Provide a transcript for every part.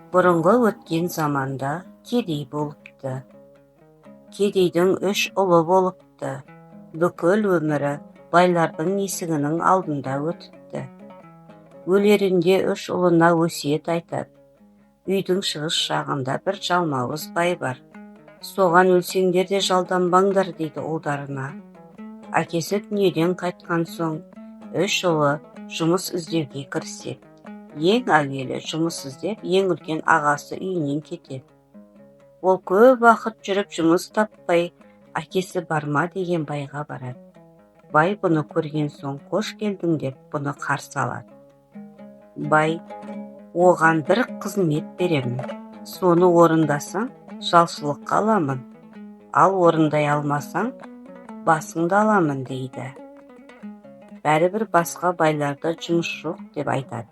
Бұрынғы өткен заманда кедей болыпты. Кедейдің 3 ұлы болыпты. Бүкіл өмірі байлардың есігінің алдында өтіпті. Өлерінде 3 ұлына өсиет айтады. Үйдің шығыс жағында бір жалмауыз бай бар. Соған өлсеңдер де жалданбаңдар дейді ұлдарына. Әкесі дүниеден қайтқан соң 3 ұлы жұмыс іздеуге кіріседі. Ең әуелі жұмыс іздеп, ең үлкен ағасы үйінен кетеді. Ол көп уақыт жүріп жұмыс таппай, әкесі барма деген байға барады. Бай бұны көрген соң қош келдің деп бұны қарсы алады. Бай, оған бір қызмет беремін. Соны орындасаң, жалшылыққа аламын. Ал орындай алмасаң, басыңды аламын дейді. Бәрібір басқа байларда жұмыс жоқ деп айтады.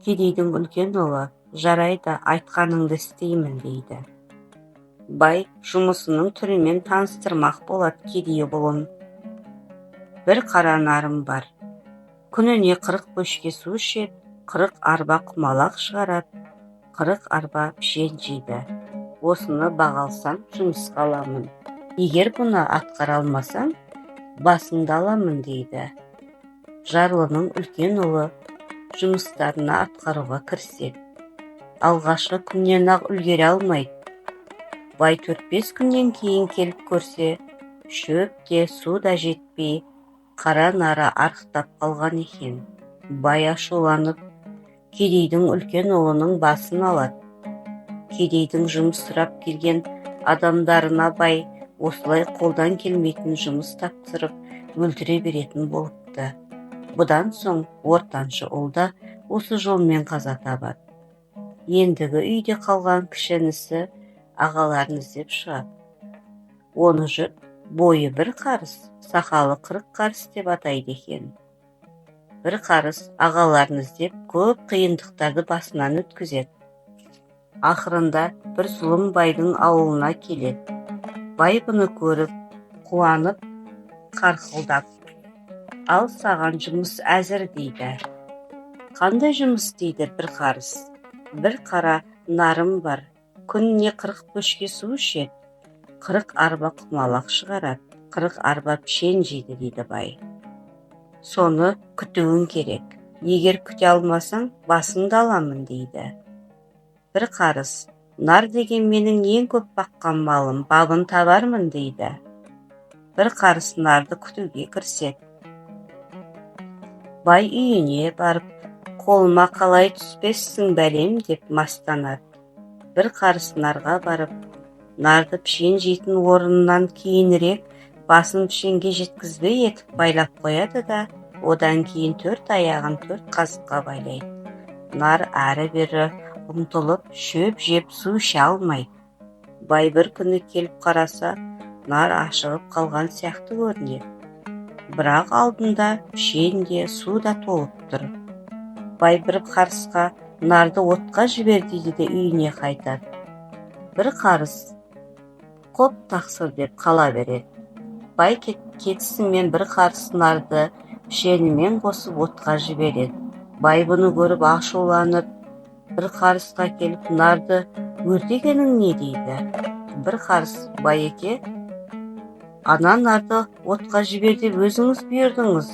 Кедейдің үлкен ұлы, жарайды, айтқаныңды істеймін дейді. Бай жұмысының түрімен таныстырмақ болады кедей ұлын. Бір қара нарым бар. Күніне 40 бөшке су ішеді, 40 арба құмалақ шығарады, 40 арба пішен жейді. Осыны бағалсам, жұмысқа аламын. Егер бұны атқара алмасаң, басыңды аламын дейді. Жарлының үлкен ұлы жұмыстарына атқаруға кіріседі. Алғашқы күннен ақ үлгере алмайды. Бай 4-5 күннен кейін келіп көрсе, шөп те, су да жетпей, қара нары арықтап қалған екен. Бай ашуланып, кедейдің үлкен ұлының басын алады. Кедейдің жұмыс сұрап келген адамдарына бай осылай қолдан келмейтін жұмыс тапсырып, өлтіре беретін болыпты. Бұдан соң ортаншы ұл да осы жолмен қаза табады. Ендігі үйде қалған кіші інісі ағаларын іздеп шығады. Оны жұрт бойы бір қарыс, сақалы 40 қарыс деп атайды екен. Бір қарыс ағаларын іздеп көп қиындықтарды басынан өткізеді. Ақырында бір зұлым байдың ауылына келеді. Бай бұны көріп, қуанып, қарқылдап, ал саған жұмыс әзір дейді. Қандай жұмыс дейді бір қарыс? Бір қара нарым бар. Күніне 40 бөшке су ішеді, 40 арба құмалақ шығарады, 40 арба пішен жейді дейді бай. Соны күтуің керек. Егер күте алмасаң, басыңды аламын дейді. Бір қарыс, нар деген менің ең көп баққан малым, бабын табармын дейді. Бір қарыс нарды күтуге кіріседі. Бай үйіне барып, қолыма қалай түспессің бәлем деп мастанады. Бір қарыс нарға барып, нарды пішен жейтін орнынан кейінірек басын пішенге жеткізбей етіп байлап қояды да, одан кейін 4 аяғын 4 қазыққа байлайды. Нар әрі-бері ұмтылып, шөп жеп су іше алмайды. Бай бір күні келіп қараса, нар ашығып қалған сияқты көрінеді. Бірақ алдында пішен де, су да толып тұр. Бай бір қарысқа нарды отқа жібер дейді де үйіне қайтады. Бір қарыс қоп тақсыр деп қала береді. Бай кетісімен бір қарыс нарды пішенімен қосып отқа жібереді. Бай бұны көріп ашуланып, бір қарысқа келіп нарды өртегенің не дейді. Бір қарыс, байеке, ана нарды отқа жібер деп өзіңіз бұйырдыңыз.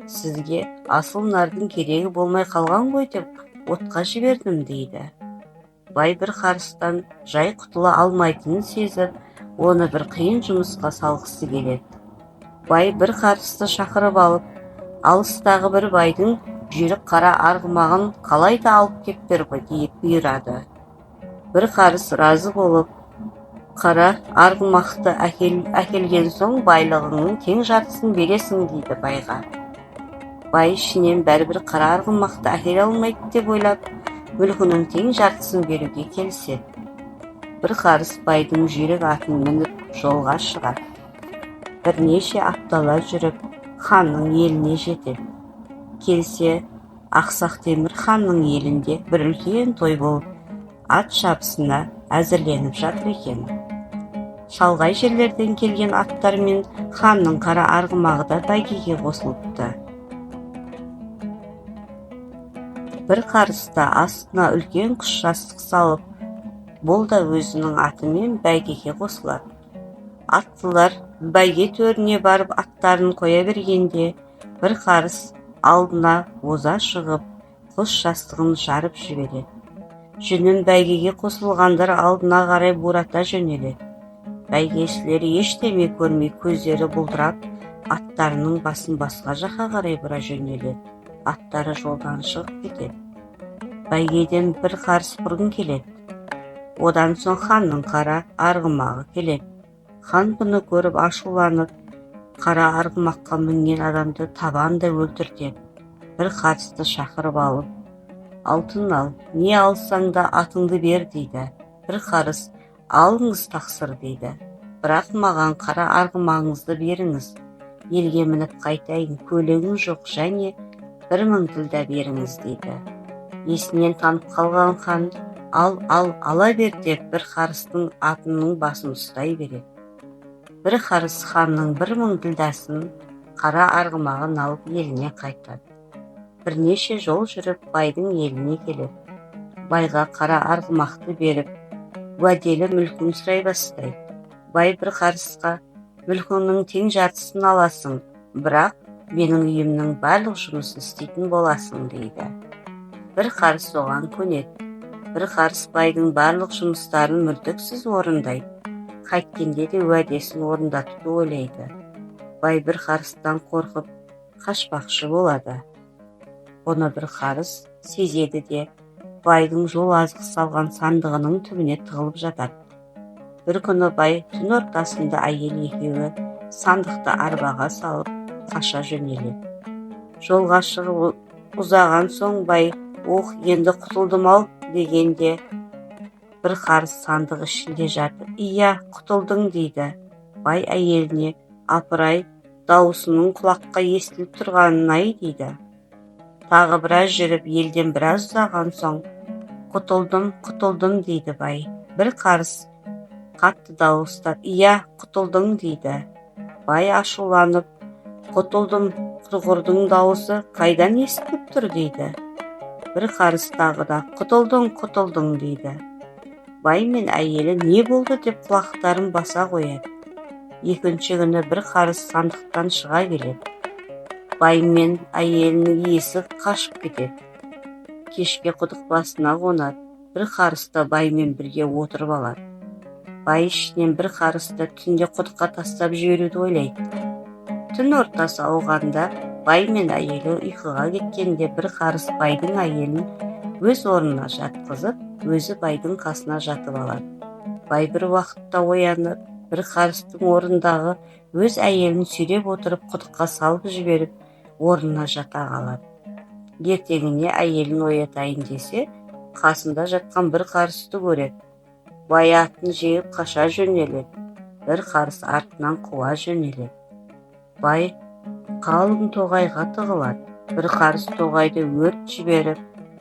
Сізге асыл нардың керегі болмай қалған ғой деп отқа жібердім дейді. Бай бір қарыстан жай құтыла алмайтынын сезіп, оны бір қиын жұмысқа салғысы келеді. Бай бір қарысты шақырып алып, алыстағы бір байдың жүйрік қара арғымағын қалайда алып кеп бер деп бұйырады. Бір қарыс разы болып, қара арғымақты әкелген соң байлығыңның тең жартысын бересің дейді байға. Бай ішінен бәрібір қара арғымақты әкеле алмайды деп ойлап, мүлкінің тең жартысын беруге келіседі. Бір қарыс байдың жүйрік атын мініп жолға шығады. Бірнеше апталар жүріп, ханның еліне жетеді. Келсе, Ақсақ Темір ханның елінде бір үлкен той болып, ат шабысына әзірленіп жатыр екен. Шалғай жерлерден келген аттар мен ханның қара арғымағы да бәйгеге қосылыпты. бір қарыста астына үлкен құс жастық салып, бұл да өзінің атымен бәйгеге қосылады. Аттылар бәйге төріне барып аттарын қоя бергенде, бір қарыс алдына оза шығып, құс жастығын жарып жібереді. Жүнін бәйгеге қосылғандар алдына қарай бурата жөнеледі. Бәйгешілер ештеме көрмей көздері бұлдырап, аттарының басын басқа жаққа қарай бұра жөнеледі. Аттары жолдан шығып кетеді. Бәйгеден бір қарыс бұрын келеді. Одан соң ханның қара арғымағы келеді. Хан бұны көріп ашуланып, қара арғымаққа мінген адамды табанда өлтіртеді. Бір қарысты шақырып алып, алтын ал, не алсаң да атыңды бер дейді. Бір қарыс, алыңыз тақсыр дейді. Бірақ маған қара арғымағыңызды беріңіз. Елге мініп қайтайын, көлігім жоқ, және 1000 ділдә беріңіз дейді. Есінен танып қалған хан, ала бер деп бір қарыстың атының басын ұстай береді. Бір қарыс ханның 1000 ділдасын, қара арғымағын алып еліне қайтады. Бірнеше жол жүріп байдың еліне келеді. Байға қара арғымақты беріп, уәделі мүлкін сұрай бастайды. Бай бір қарысқа, мүлкіңнің тең жартысын аласың, бірақ менің үйімнің барлық жұмысын істейтін боласың дейді. Бір қарыс оған көнеді. Бір қарыс байдың барлық жұмыстарын мүлтіксіз орындайды. Қайткенде де уәдесін орындатуды ойлайды. Бай бір қарыстан қорқып, қашпақшы болады. Оны бір қарыс сезеді де, байдың жол азық салған сандығының түбіне тығылып жатады. Бір күні бай түн ортасында әйел екеуі сандықты арбаға салып қаша жөнеледі. Жолға шығып ұзаған соң бай, енді құтылдым-ау дегенде, бір қарыс сандық ішінде жатыр. Ия, құтылдың дейді. Бай әйеліне, апырай, дауысының құлаққа естіліп тұрғанын-ай дейді. Тағы біраз жүріп, елден біраз ұзаған соң, құтылдым дейді бай. Бір қарыс қатты дауыстап, ия, құтылдың дейді. Бай ашуланып, құтылдым, құрғырдың дауысы қайдан естіліп тұр дейді. Бір қарыс тағы да, құтылдың дейді. Бай мен әйелі не болды деп құлақтарын баса қояды. Екінші күні бір қарыс сандықтан шыға келеді. Бай мен әйелінің иесі қашып кетеді. Кешке құдық басына қонады. Бір қарыста баймен бірге отырып алады. Бай ішінен бір қарысты түнде құдыққа тастап жіберуді ойлайды. Түн ортасы ауғанда бай мен әйелі ұйқыға кеткенде бір қарыс байдың әйелін өз орнына жатқызып, өзі байдың қасына жатып алады. Бай бір уақытта оянып, бір қарыстың орындағы өз әйелін сүйреп отырып құдыққа салып жіберіп, орнына жата қалады. Ертеңіне әйелін оятайын десе, қасында жатқан бір қарысты көреді. Бай атын жегіп қаша жөнеледі. Бір қарыс артынан қуа жөнеледі. Бай қалың тоғайға тығылады. Бір қарыс тоғайды өрт жіберіп,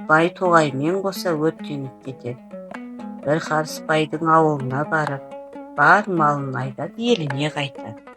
бай тоғаймен қоса өртеніп кетеді. Бір қарыс байдың ауылына барып, бар малын айдап еліне қайтады.